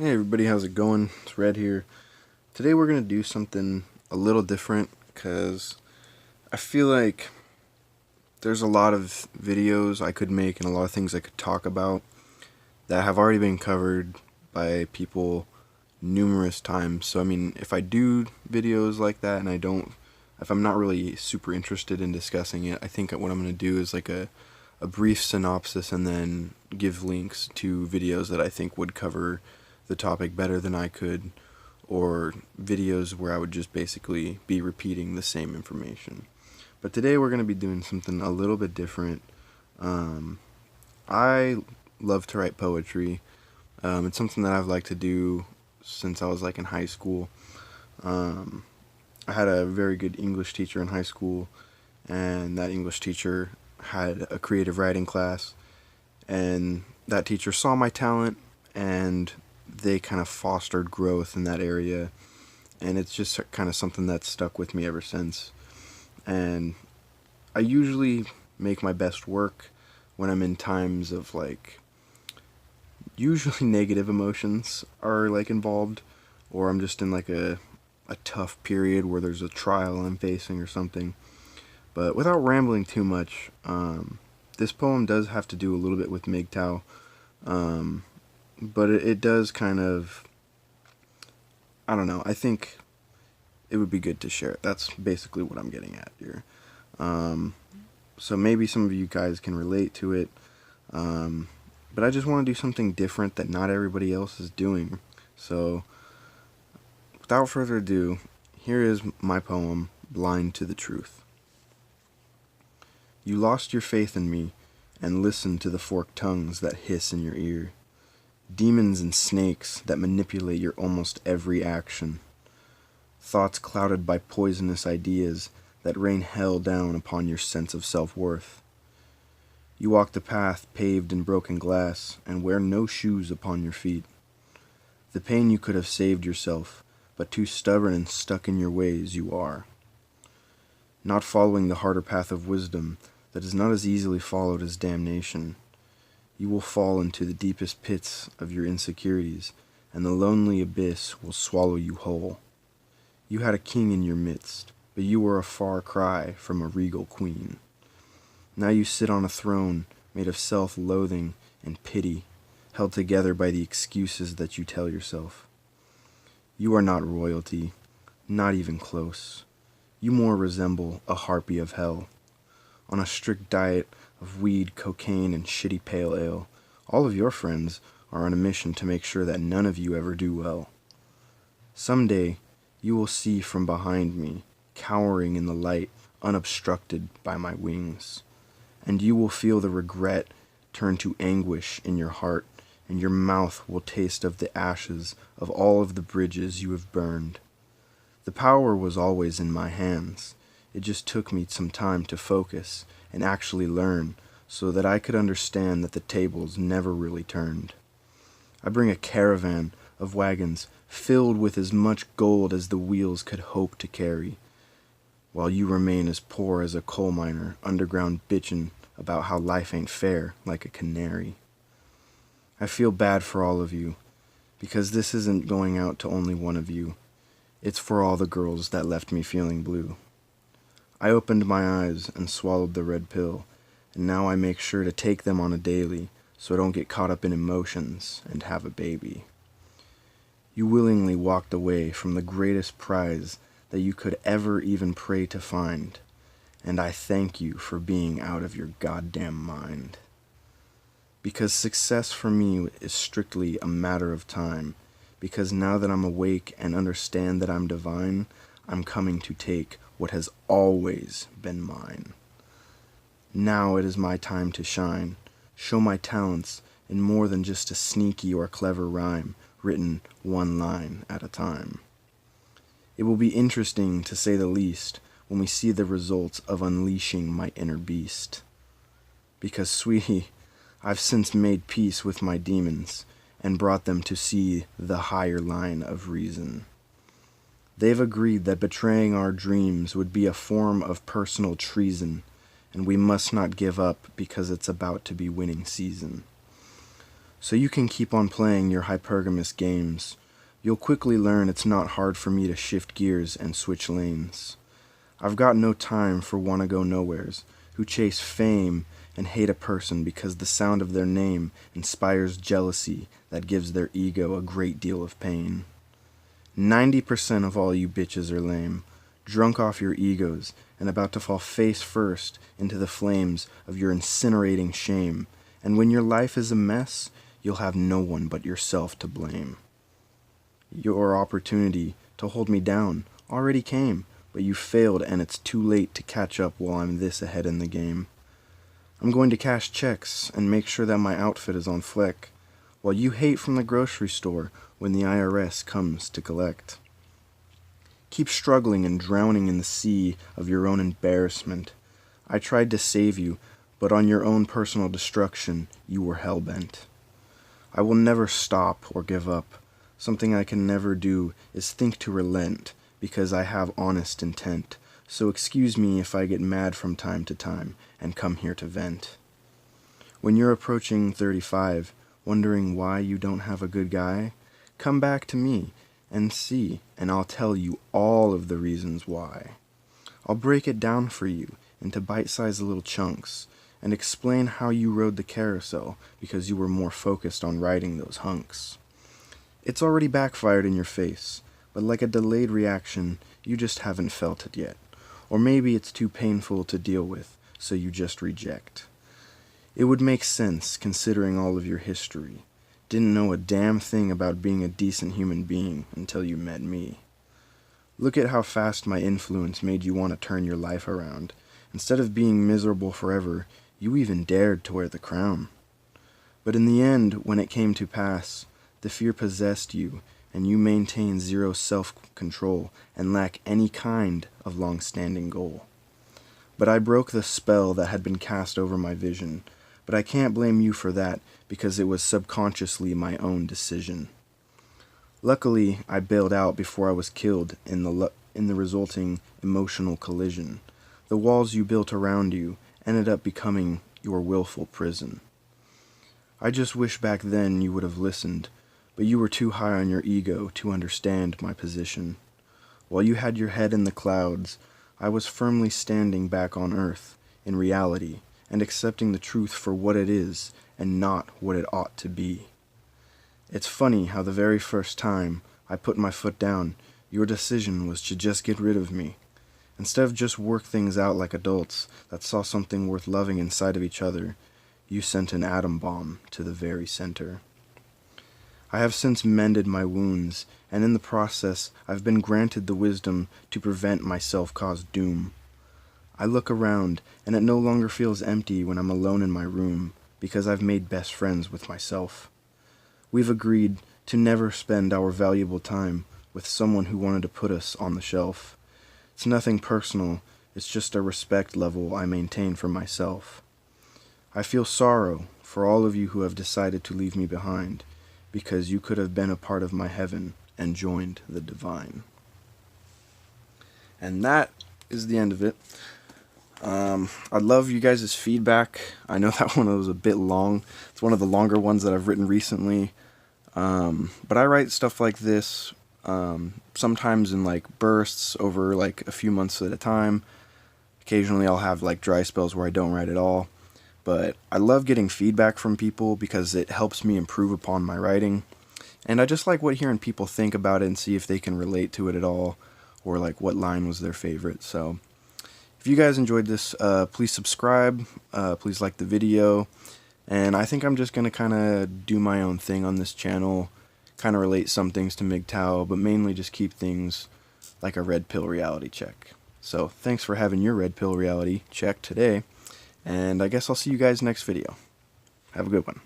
Hey everybody, how's it going? It's Red here. Today we're going to do something a little different because I feel like there's a lot of videos I could make and a lot of things I could talk about that have already been covered by people numerous times. So I mean, if I do videos like that and if I'm not really super interested in discussing it, I think what I'm going to do is like a brief synopsis and then give links to videos that I think would cover the topic better than I could, or videos where I would just basically be repeating the same information. But today we're going to be doing something a little bit different. I love to write poetry. It's something that I've liked to do since I was like in high school. I had a very good English teacher in high school, and that English teacher had a creative writing class, and that teacher saw my talent, and they kind of fostered growth in that area, and it's just kind of something that's stuck with me ever since. And I usually make my best work when I'm in times of like, usually negative emotions are like involved, or I'm just in like a tough period where there's a trial I'm facing or something. But without rambling too much, this poem does have to do a little bit with MGTOW, but it does kind of, I don't know, I think it would be good to share it. That's basically what I'm getting at here. So maybe some of you guys can relate to it, but I just want to do something different that not everybody else is doing. So without further ado, here is my poem, Blind to the Truth. You lost your faith in me and listened to the forked tongues that hiss in your ear. Demons and snakes that manipulate your almost every action. Thoughts clouded by poisonous ideas that rain hell down upon your sense of self-worth. You walk the path paved in broken glass and wear no shoes upon your feet. The pain you could have saved yourself, but too stubborn and stuck in your ways you are. Not following the harder path of wisdom that is not as easily followed as damnation. You will fall into the deepest pits of your insecurities, and the lonely abyss will swallow you whole. You had a king in your midst, but you were a far cry from a regal queen. Now you sit on a throne made of self-loathing and pity, held together by the excuses that you tell yourself. You are not royalty, not even close. You more resemble a harpy of hell. On a strict diet of weed, cocaine, and shitty pale ale, all of your friends are on a mission to make sure that none of you ever do well. Someday, you will see from behind me, cowering in the light, unobstructed by my wings. And you will feel the regret turn to anguish in your heart, and your mouth will taste of the ashes of all of the bridges you have burned. The power was always in my hands. It just took me some time to focus and actually learn so that I could understand that the tables never really turned. I bring a caravan of wagons filled with as much gold as the wheels could hope to carry, while you remain as poor as a coal miner underground bitchin' about how life ain't fair like a canary. I feel bad for all of you, because this isn't going out to only one of you. It's for all the girls that left me feeling blue. I opened my eyes and swallowed the red pill, and now I make sure to take them on a daily so I don't get caught up in emotions and have a baby. You willingly walked away from the greatest prize that you could ever even pray to find, and I thank you for being out of your goddamn mind. Because success for me is strictly a matter of time, because now that I'm awake and understand that I'm divine, I'm coming to take what has always been mine. Now it is my time to shine, show my talents in more than just a sneaky or clever rhyme written one line at a time. It will be interesting, to say the least, when we see the results of unleashing my inner beast. Because, sweetie, I've since made peace with my demons and brought them to see the higher line of reason. They've agreed that betraying our dreams would be a form of personal treason, and we must not give up because it's about to be winning season. so you can keep on playing your hypergamous games. You'll quickly learn it's not hard for me to shift gears and switch lanes. I've got no time for wanna-go-nowheres who chase fame and hate a person because the sound of their name inspires jealousy that gives their ego a great deal of pain. 90% of all you bitches are lame, drunk off your egos and about to fall face first into the flames of your incinerating shame. And when your life is a mess, you'll have no one but yourself to blame. Your opportunity to hold me down already came, but you failed and it's too late to catch up while I'm this ahead in the game. I'm going to cash checks and make sure that my outfit is on fleck, while you hate from the grocery store when the IRS comes to collect. Keep struggling and drowning in the sea of your own embarrassment. I tried to save you, but on your own personal destruction, you were hell-bent. I will never stop or give up. Something I can never do is think to relent, because I have honest intent. So excuse me if I get mad from time to time and come here to vent. When you're approaching 35, wondering why you don't have a good guy, come back to me and see, and I'll tell you all of the reasons why. I'll break it down for you into bite-sized little chunks and explain how you rode the carousel because you were more focused on riding those hunks. It's already backfired in your face, but like a delayed reaction, you just haven't felt it yet. Or maybe it's too painful to deal with, so you just reject. It would make sense considering all of your history. Didn't know a damn thing about being a decent human being until you met me. Look at how fast my influence made you want to turn your life around. Instead of being miserable forever, you even dared to wear the crown. But in the end, when it came to pass, the fear possessed you, and you maintain zero self-control and lack any kind of long-standing goal. But I broke the spell that had been cast over my vision, but I can't blame you for that because it was subconsciously my own decision. Luckily, I bailed out before I was killed in the resulting emotional collision. The walls you built around you ended up becoming your willful prison. I just wish back then you would have listened, but you were too high on your ego to understand my position. While you had your head in the clouds, I was firmly standing back on earth, in reality, and accepting the truth for what it is and not what it ought to be. It's funny how the very first time I put my foot down, your decision was to just get rid of me. Instead of just work things out like adults that saw something worth loving inside of each other, you sent an atom bomb to the very center. I have since mended my wounds, and in the process, I've been granted the wisdom to prevent my self-caused doom. I look around, and it no longer feels empty when I'm alone in my room, because I've made best friends with myself. We've agreed to never spend our valuable time with someone who wanted to put us on the shelf. It's nothing personal, it's just a respect level I maintain for myself. I feel sorrow for all of you who have decided to leave me behind, because you could have been a part of my heaven and joined the divine. And that is the end of it. I'd love you guys' feedback. I know that one was a bit long. It's one of the longer ones that I've written recently. But I write stuff like this sometimes in like bursts over like a few months at a time. Occasionally I'll have like dry spells where I don't write at all. But I love getting feedback from people because it helps me improve upon my writing. And I just like hearing people think about it and see if they can relate to it at all, or like what line was their favorite. So if you guys enjoyed this, please subscribe, please like the video. And I think I'm just going to kind of do my own thing on this channel, kind of relate some things to MGTOW, but mainly just keep things like a red pill reality check. So thanks for having your red pill reality check today. And I guess I'll see you guys next video. Have a good one.